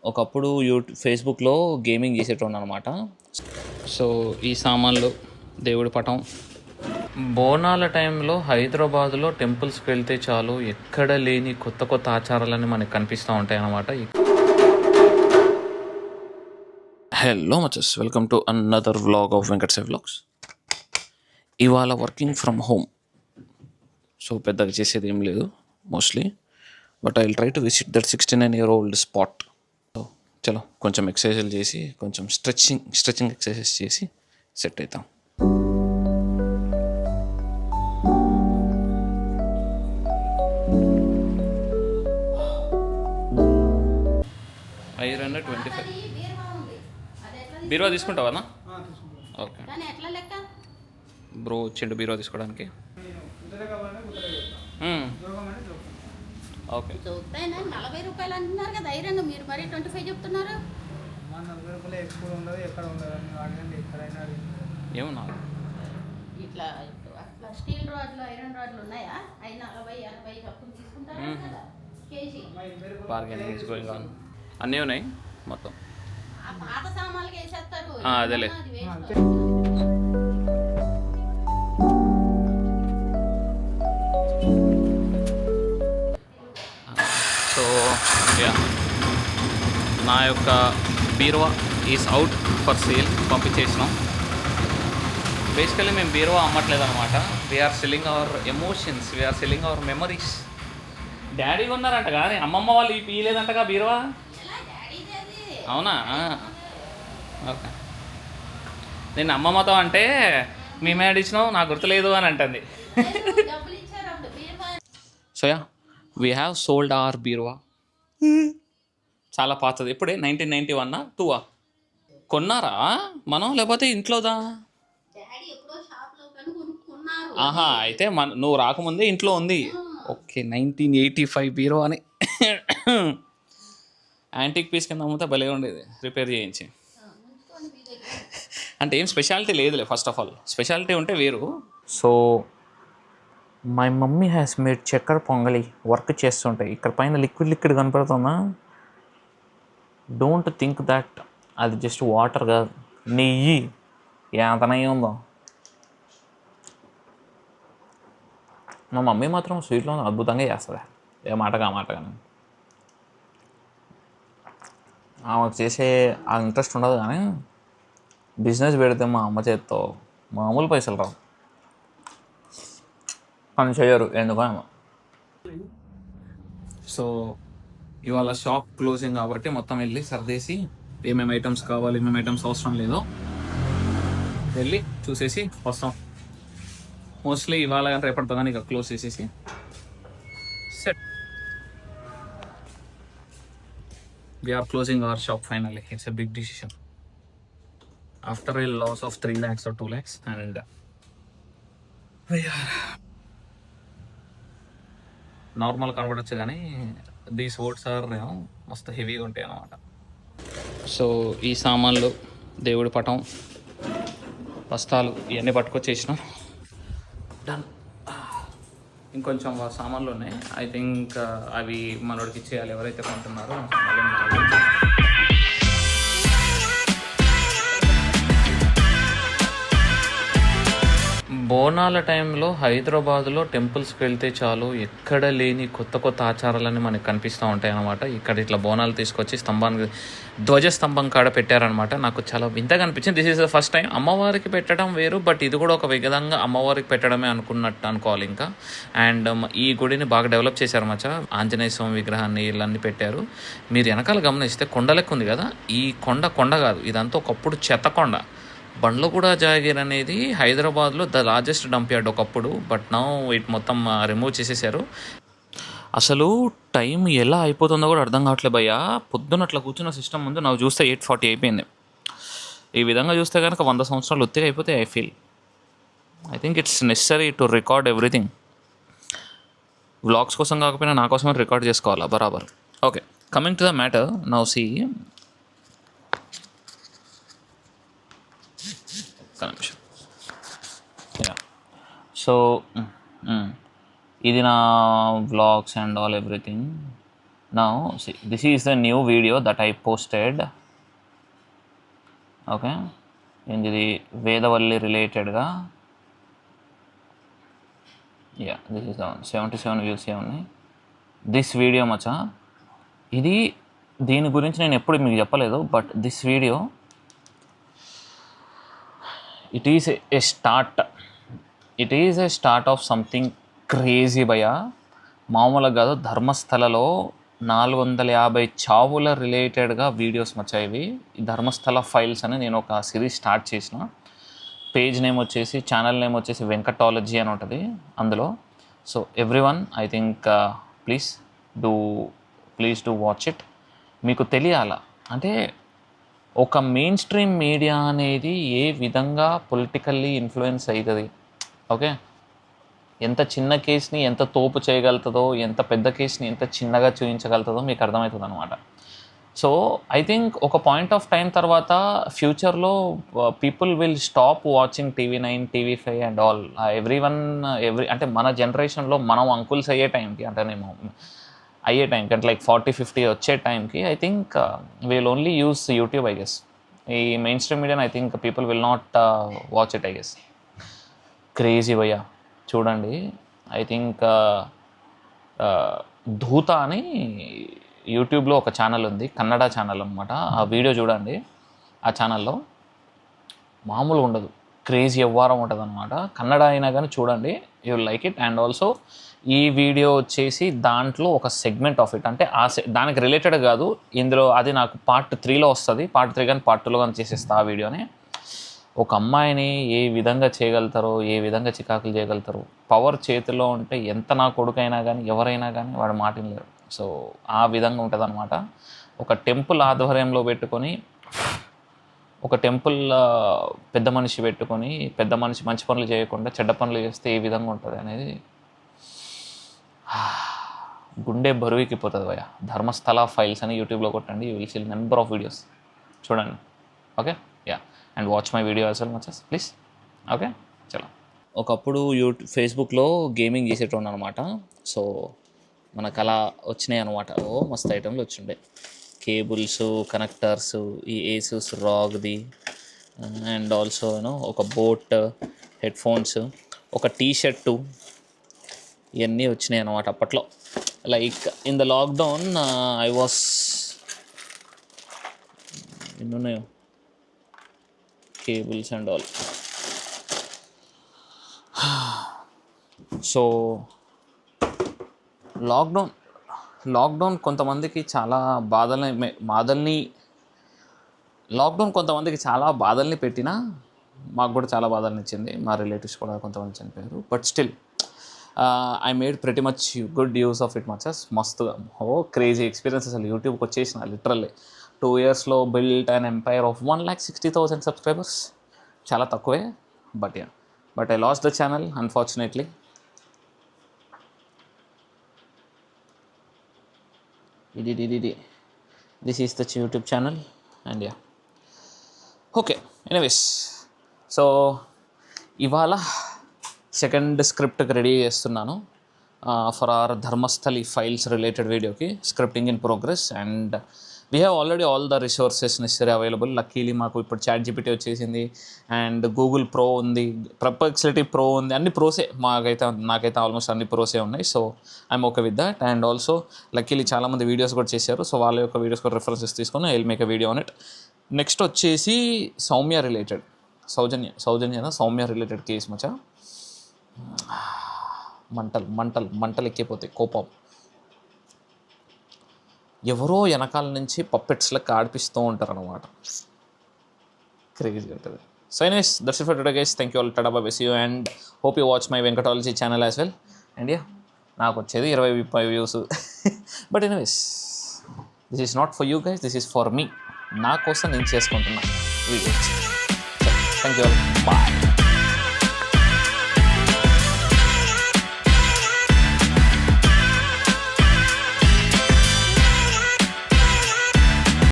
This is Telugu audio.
ఒకప్పుడు ఫేస్బుక్లో గేమింగ్ చేసేటోడు అనమాట. సో ఈ సామాన్లు, దేవుడి పటం. బోనాల టైంలో హైదరాబాద్లో టెంపుల్స్కి వెళ్తే చాలు ఎక్కడ లేని కొత్త కొత్త ఆచారాలన్నీ మనకు కనిపిస్తూ ఉంటాయి అన్నమాట. హలో మచస్, welcome to another vlog of Venkat Sai vlogs. ఇవాళ వర్కింగ్ ఫ్రమ్ హోమ్, సో పెద్దగా చేసేది ఏం లేదు mostly. But I will try to visit that 69-year-old spot. So చలో కొంచెం ఎక్సర్సైజులు చేసి, కొంచెం స్ట్రెచింగ్ ఎక్సర్సైజ్ చేసి సెట్ అవుతాం. ఐరన్ 25. బీరువా తీసుకుంటావా? ఓకే బ్రో వచ్చిండు బీరువా తీసుకోవడానికి. ఓకే, 40 రూపాయలు అంటున్నారు కదా ఐరన్, మీరు మరి 25 చెప్తున్నారు. ఏమన్నా ఇట్లా అట్లా స్టీల్ రాడ్లు, ఐరన్ రాడ్లు ఉన్నాయా? అవి 40-50 కప్పులు తీసుకుంటారు కదా కేజీ. Bargaining going on. అన్నీ ఉన్నాయి మొత్తం. ఆ పాత సామాన్లకి వేసేస్తారు. అదేలే. సో నా యొక్క బీరువా ఈజ్ అవుట్ ఫర్ సేల్, పంపించేసినాం. బేసికలీ మేము బీరువా అమ్మట్లేదు అనమాట. We're selling our emotions, we're selling our memories. Daddy ఉన్నారంట కానీ అమ్మమ్మ వాళ్ళు ఇయ్యలేదంటగా బీరువా. అవునా? ఓకే. నేను అమ్మమ్మతో అంటే మేమేడ ఇచ్చినావు నాకు గుర్తులేదు అని అంటుంది. So yeah, we have sold our బీరువా. చాలా పాతది. ఇప్పుడే 1991 2 కొన్నారా మనం, లేకపోతే ఇంట్లోదా? ఆహా, అయితే నువ్వు రాకముందే ఇంట్లో ఉంది. ఓకే, 1985 బీరువా అని. యాంటిక్ పీస్ కింద అమ్మితే భలే ఉండేది, రిపేర్ చేయించి. అంటే ఏం స్పెషాలిటీ లేదులే. ఫస్ట్ ఆఫ్ ఆల్ స్పెషాలిటీ ఉంటే వేరు. So my mummy has made చక్కెర పొంగలి వర్క్ చేస్తుంటాయి. ఇక్కడ పైన లిక్విడ్ కనపడుతుందా? డోంట్ థింక్ దట్ అది జస్ట్ వాటర్ కాదు, నెయ్యి. ఎంత నెయ్యి ఉందో. మా మమ్మీ మాత్రం స్వీట్లో అద్భుతంగా చేస్తుంది. ఏ మాటగా కానీ ఆమెకు చేసే ఆ ఇంట్రెస్ట్ ఉండదు. కానీ బిజినెస్ పెడితే మా అమ్మ చేత్తో మామూలు పైసలు రావు. కానీ చేయరు ఎందుకో. సో ఇవాళ షాప్ క్లోజింగ్ కాబట్టి మొత్తం వెళ్ళి సర్దేసి ఏమేమి ఐటమ్స్ కావాలి, ఏమేమి ఐటమ్స్ అవసరం లేదో వెళ్ళి చూసేసి వస్తాం. మోస్ట్లీ ఇవాళ కానీ రేపటితో కానీ ఇక క్లోజ్ చేసేసి set. We are closing our shop finally. It's a big decision. After a loss of 3 lakhs or 2 lakhs, and normal కనబడచ్చు కానీ దీస్ వర్డ్స్ ఆర్ మస్తు హెవీగా ఉంటాయి అన్నమాట. సో ఈ సామాన్లు, దేవుడి పటం, బస్తాలు ఇవన్నీ పట్టుకొచ్చేసినాం. డన్. ఇంకొంచెం సామాన్లు ఉన్నాయి. ఐ థింక్ అవి మనోడికి ఇచ్చేయాలి ఎవరైతే కొంటున్నారో. బోనాల టైంలో హైదరాబాద్లో టెంపుల్స్కి వెళ్తే చాలు ఎక్కడ లేని కొత్త కొత్త ఆచారాలన్నీ మనకు కనిపిస్తూ ఉంటాయి అన్నమాట. ఇక్కడ ఇట్లా బోనాలు తీసుకొచ్చి ధ్వజస్తంభం కాడ పెట్టారనమాట. నాకు చాలా వింతగా అనిపించింది. This is the first time. అమ్మవారికి పెట్టడం వేరు, బట్ ఇది కూడా ఒక విధంగా అమ్మవారికి పెట్టడమే అనుకోవాలి ఇంకా. అండ్ ఈ గుడిని బాగా డెవలప్ చేశారు మచ్చా. ఆంజనేయ స్వామి విగ్రహాన్ని ఇళ్ళన్నీ పెట్టారు. మీరు వెనకాల గమనిస్తే కొండ లెక్క ఉంది కదా, ఈ కొండ కాదు, ఇదంతా ఒకప్పుడు చెత్త కొండ. బండ్లగూడ జాగీర్ అనేది హైదరాబాద్లో ద లార్జెస్ట్ డంప్ యార్డ్ ఒకప్పుడు, బట్ నౌ ఇట్ మొత్తం రిమూవ్ చేసేసారు. అసలు టైం ఎలా అయిపోతుందో కూడా అర్థం కావట్లేదు భయ్యా. పొద్దున్న అట్లా కూర్చున్న సిస్టమ్ ముందు నాకు చూస్తే 8:40 అయిపోయింది. ఈ విధంగా చూస్తే కనుక 100 సంవత్సరాలు ఒత్తిగా అయిపోతే I think it's necessary to record everything. Vlogs కోసం కాకపోయినా నా కోసమే రికార్డ్ చేసుకోవాలా బరాబర్. Okay, coming to the matter now. See, so ఇది నా vlogs and all everything. Now see, this is the new video that I posted. Okay, ఇది వేదవల్లి రిలేటెడ్గా. యా, దిస్ ఇస్ 77 వ్యూస్ ఉన్నాయి దిస్ వీడియో మచ్చా. ఇది దీని గురించి నేను ఎప్పుడు మీకు చెప్పలేదు, but this video it is a start of something crazy భయ. మామూలుగా కాదు, ధర్మస్థలలో 450 చావుల రిలేటెడ్గా వీడియోస్ మచ్చాయి. ఈ ధర్మస్థల ఫైల్స్ అని నేను ఒక సిరీస్ స్టార్ట్ చేసిన. పేజ్ నేమ్ వచ్చేసి, ఛానల్ నేమ్ వచ్చేసి వెంకటాలజీ అని ఉంటుంది అందులో. So everyone, I think please do watch it. మీకు తెలియాలా అంటే ఒక మెయిన్ స్ట్రీమ్ మీడియా అనేది ఏ విధంగా పొలిటికల్లీ ఇన్ఫ్లుయెన్స్ అవుతుంది. ఓకే, ఎంత చిన్న కేసుని ఎంత తోపు చేయగలుగుతుందో, ఎంత పెద్ద కేసుని ఎంత చిన్నగా చూపించగలుగుతుందో మీకు అర్థమవుతుంది అనమాట. సో ఐ థింక్ ఒక పాయింట్ ఆఫ్ టైం తర్వాత ఫ్యూచర్లో people will stop watching TV9, TV5 and all. అంటే మన జనరేషన్లో మనం అంకుల్స్ అయ్యే టైంకి, అంటే నేను అయ్యే టైంకి, అంటే లైక్ 40-50 వచ్చే టైంకి I think will only use YouTube I guess. ఈ మెయిన్ స్ట్రీమ్ మీడియాని I think people will not watch it I guess. Crazy భయ్యా, చూడండి. ఐ థింక్ ధూత అని యూట్యూబ్లో ఒక ఛానల్ ఉంది, కన్నడ ఛానల్ అనమాట. ఆ వీడియో చూడండి. ఆ ఛానల్లో మామూలుగా ఉండదు, క్రేజీ ఎవ్వారం ఉంటుంది అనమాట. కన్నడ అయినా కానీ చూడండి, you like it. And also ఈ వీడియో వచ్చేసి దాంట్లో ఒక సెగ్మెంట్ ఆఫ్ ఇట్, అంటే దానికి రిలేటెడ్ కాదు ఇందులో, అది నాకు పార్ట్ 3లో వస్తుంది. పార్ట్ 3 కానీ పార్ట్ 2లో కానీ చేసేస్తా ఆ వీడియోని. ఒక అమ్మాయిని ఏ విధంగా చేయగలుగుతారో, ఏ విధంగా చికాకులు చేయగలుగుతారో. పవర్ చేతిలో ఉంటే ఎంత నా కొడుకైనా కానీ ఎవరైనా కానీ వాడు మాటినలేరు. సో ఆ విధంగా ఉంటుంది అనమాట. ఒక టెంపుల్ ఆధ్వర్యంలో పెట్టుకొని, ఒక టెంపుల్ పెద్ద మనిషి పెట్టుకొని, పెద్ద మనిషి మంచి పనులు చేయకుండా చెడ్డ పనులు చేస్తే ఏ విధంగా ఉంటుంది అనేది గుండె బరువుకిపోతుంది భయ. ధర్మస్థల ఫైల్స్ అని యూట్యూబ్లో కొట్టండి, you will see number of videos. చూడండి. Okay, yeah, and watch my video as well మచెస్ ప్లీజ్. ఓకే, చలో. ఒకప్పుడు ఫేస్బుక్లో గేమింగ్ చేసేటోను అనమాట. సో మనకు అలా వచ్చినాయి అనమాట. మస్తు ఐటమ్లు వచ్చిండే, కేబుల్స్, కనెక్టర్స్, ఈ ఏసూస్ రాగ్ది, అండ్ ఆల్సో ఒక బోట్, హెడ్ ఫోన్స్, ఒక టీషర్టు, ఇవన్నీ వచ్చినాయి అనమాట అప్పట్లో. Like in the lockdown I was ఎన్నున్నాయో cables and all. So lockdown కొంతమందికి చాలా బాధల్ని పెట్టినా మాకు కూడా చాలా బాధల్ని ఇచ్చింది. మా రిలేటివ్స్ కూడా కొంతమంది చనిపోయారు. But still I made pretty much good use of it మచెస్. మస్తుగా క్రేజీ ఎక్స్పీరియన్స్ అసలు. యూట్యూబ్కి వచ్చేసిన లిటరల్లీ 2 yearsలో built an empire of 1,60,000 subscribers. చాలా తక్కువే, but I lost the channel unfortunately. This is the YouTube channel and yeah. Okay, anyways, so ఇవాళ సెకండ్ స్క్రిప్ట్కి రెడీ చేస్తున్నాను for our Dharmasthala files related వీడియోకి. Scripting in progress and we have already all the resources necessary available. Luckily మాకు ఇప్పుడు ChatGPT వచ్చేసింది అండ్ గూగుల్ ప్రో ఉంది, పర్ప్లెక్సిటీ ప్రో ఉంది, అన్ని ప్రోసే. నాకైతే ఆల్మోస్ట్ అన్ని ప్రోసే ఉన్నాయి. So I'm okay with that. And also luckily చాలామంది వీడియోస్ కూడా చేశారు. సో వాళ్ళ యొక్క వీడియోస్ కూడా రెఫరెన్సెస్ తీసుకొని I will make a video on it. Next వచ్చేసి సౌమ్య రిలేటెడ్ కేసు మచ్చా. మంటలు ఎక్కిపోతాయి, కోపం. ఎవరో వెనకాల నుంచి పప్పెట్స్లకు ఆడిపిస్తూ ఉంటారు అనమాట. క్రేజీ ఉంటుంది. So anyways, that's it for today guys. Thank you all. Tata bye bye, see you and hope you watch my Venkatology channel as well. And yeah, నాకు వచ్చేది 25 views. But anyways, this is not for you guys, this is for me. నా కోసం నేను చేసుకుంటున్నా videos. Thank you all, bye.